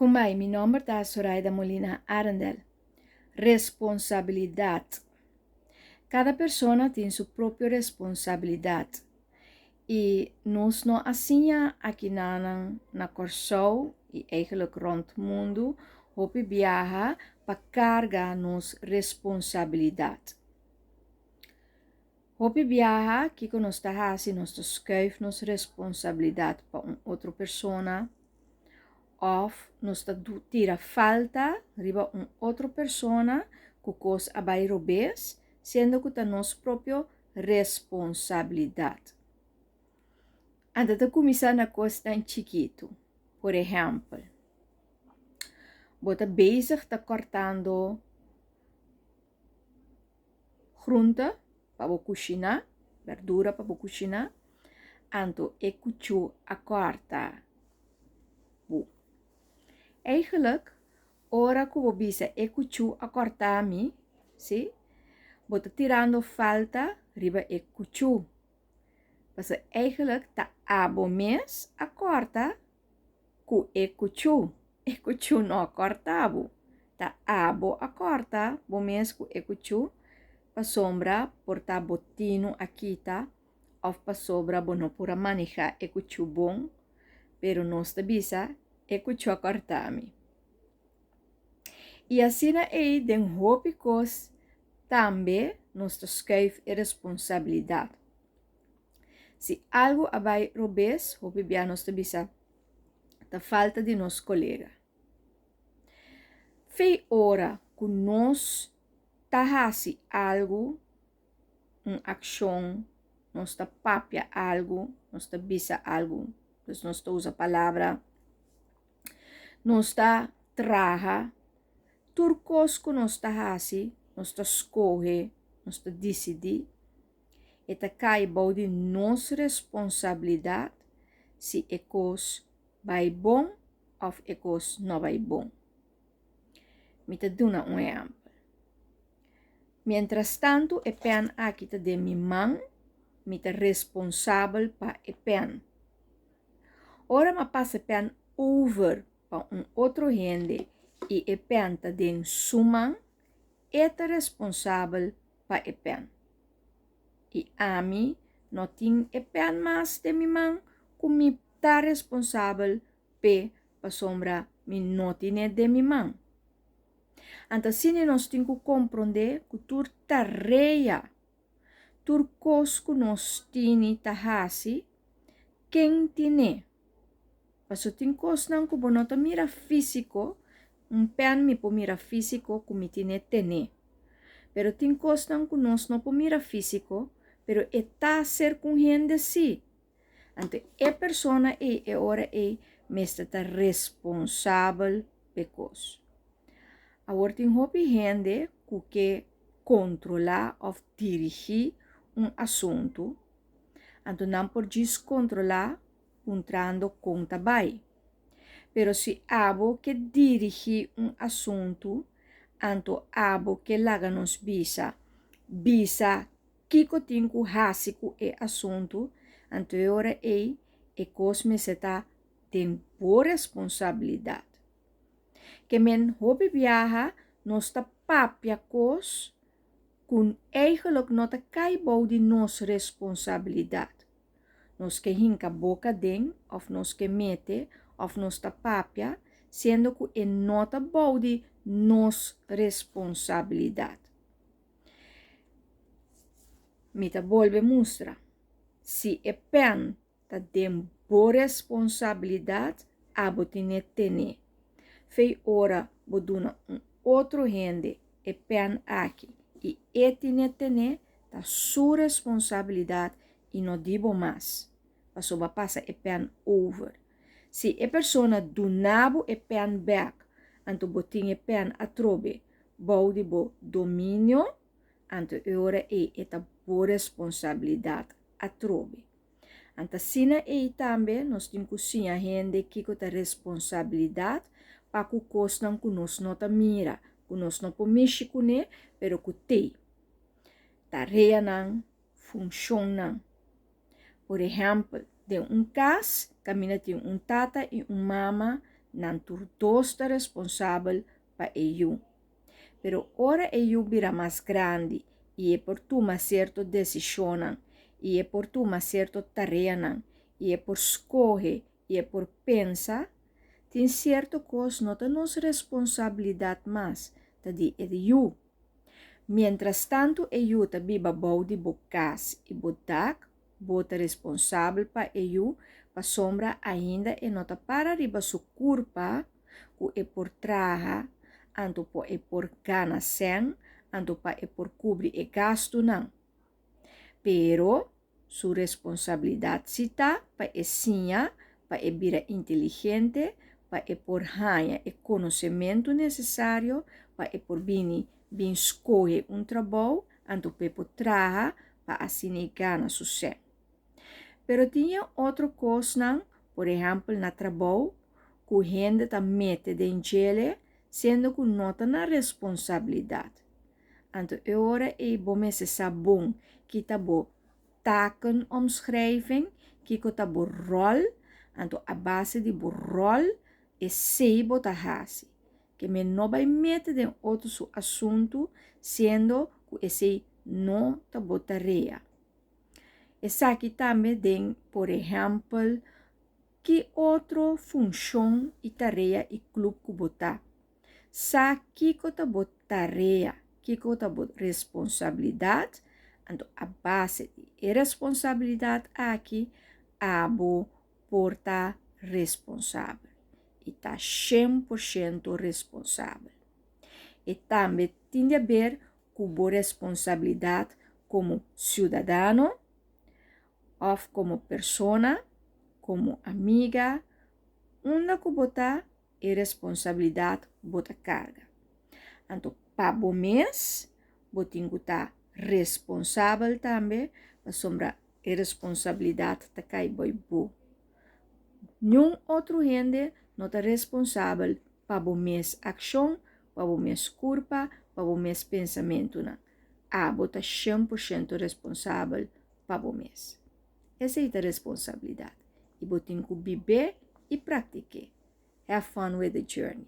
Kumai, mi nome é Zoraida Molina Arendel. Responsabilidade. Cada pessoa tem sua própria responsabilidade. E nós não assinha aqui na Corsou e eigenlijk rond o mundo, hopi viaja para carregar nossa responsabilidade. Hopi viaja que nós está fazendo, nós schuift nossa responsabilidade para outra pessoa, of nós tira falta riba outra pessoa que cos abai robes, sendo que tá nossa própria responsabilidade. Anda tá começar na coisa tão chiquito. Por exemplo, você bezig tá cortando groente para você cozinhar, verdura para você cozinhar, então é cuchu a corta. Eigenlijk, ora que você é cuchu a cortar me, sim? Você tirando falta riba é cuchu. Mas eigenlijk tá abo mes a corta ku é cuchu. É cuchu não a cortabo. Tá abo a corta, bo mes ku é cuchu. Pa sombra porta botino aqui tá. Of pa sobra bo não pura manejar é cuchu bom. Pero nós te bisa é cuchu a cortami. E assim é den hopicos também nós te schuif é responsabilidade. Se algo abai robes, hopi bia nós te bisa da falta de nos colega. Fei ora que nós tahasi algo, ação, nós ta papia algo, nós ta bisa algo, nós ta usa palavra, nós ta traja, turcos que nós tahasi, nós ta escorre, nós ta decidi, e ta cai de nossa responsabilidade se é coisa vai bom ou é coisa não vai bom. Me te dou um exemplo. Mientras tanto, é pen aqui te de minha mãe, me te responsável para é pen. Ora, me passa pen over para outro gente e é pen te de sua é te responsável para é pen. E a mim, não tem é pen mais de minha mãe, como me tá responsável para sombra me não tem de minha mãe. Então, assim, nós temos que compreender que tudo tarefa, tudo coisa que nós temos que fazer, quem tem. Mas tem coisas que não mira físico, pen me mira físico que me tem. Pero tem coisas que nós não mira físico, pero está ser com gente sim. Então, a pessoa é hora me está responsável por coisas. Agora tem gente que controlar ou dirigir assunto. Então não pode descontrolar entrando conta bem. Pero se abo que dirigir assunto, então abo que laga nos bisa que tem que fazer com o assunto, então agora é cosme se tá tem boa responsabilidade. Que men hobby viaja, nós ta papia cos, kun eigenlijk não ta cai de nossa responsabilidade. Nós que hinca boca den, of nós que mete, of nós ta papia, sendo que é nota de nossa responsabilidade. Me ta volve mostra. Se é pen ta den boa responsabilidade, abo tene. Fei ora boduna outro gente e pen aqui e etine tá sua responsabilidade e não digo mais. Pasoba passa e pen over. Se a pessoa do nabo e pen back, anto botin e pen atrobe, bode bo domínio, anto ora é ta boa responsabilidade atrobe. Anta sina também nós temos que sim a gente que tem responsabilidade para que coisas que nós não mira, que nós não podemos com ele, pero que tem. Tarefa não funciona. Por exemplo, de caso, caminha tem tata e mama, Não todos está responsável para eu. Pero ora eu vira mais grande e é por tomar certa decisão, e é por tomar certa tarefa, e é por escolher, e é por pensar, tem certo coisa não é nossa responsabilidade mais, tá de eu. Mientras tanto, eu tá biba bom de bocas e botak, bota responsável para eu, para sombra ainda e não tá para riba sua culpa, que é por traja, anto po é por gana sen, anto pa é por cobrir e gasto não. Pero, sua responsabilidade se tá para é sinha, para é vira inteligente, para é por ganhar o conhecimento necessário, para é por bem escolher trabalho, anto pa por traja, para assim ganhar sucesso. Pero tinha outra coisa, por exemplo, na trabalho, que a gente tá mete de sendo que não tá na responsabilidade. Então, agora é bom ser bom que tá bom taken omschrijving, que tá bom rol, então a base de bom rol é sei bota hasi, que me não vai meter em outro assunto, sendo que esse não tá bom tarefa. Essa aqui também tem, por exemplo, que outra função e tarefa e clube que botar. Sa que tá bot tarefa, que tá bot responsabilidade, então a base de responsabilidade aqui, abo porta responsável. E tá 100% responsável. E também tem a ver com a responsabilidade como cidadão, ou como pessoa, como amiga, onde que botar é responsabilidade bota carga. Então, para o mês, botinho estar responsável também, para sombra a responsabilidade tá cai boi bo. Nenhum outro gente não está responsável para o mês ação, para o mês culpa, para o mês pensamento. Bota 100% responsável para o mês. Essa é a responsabilidade. E botinho viver e praticar. Have fun with the journey.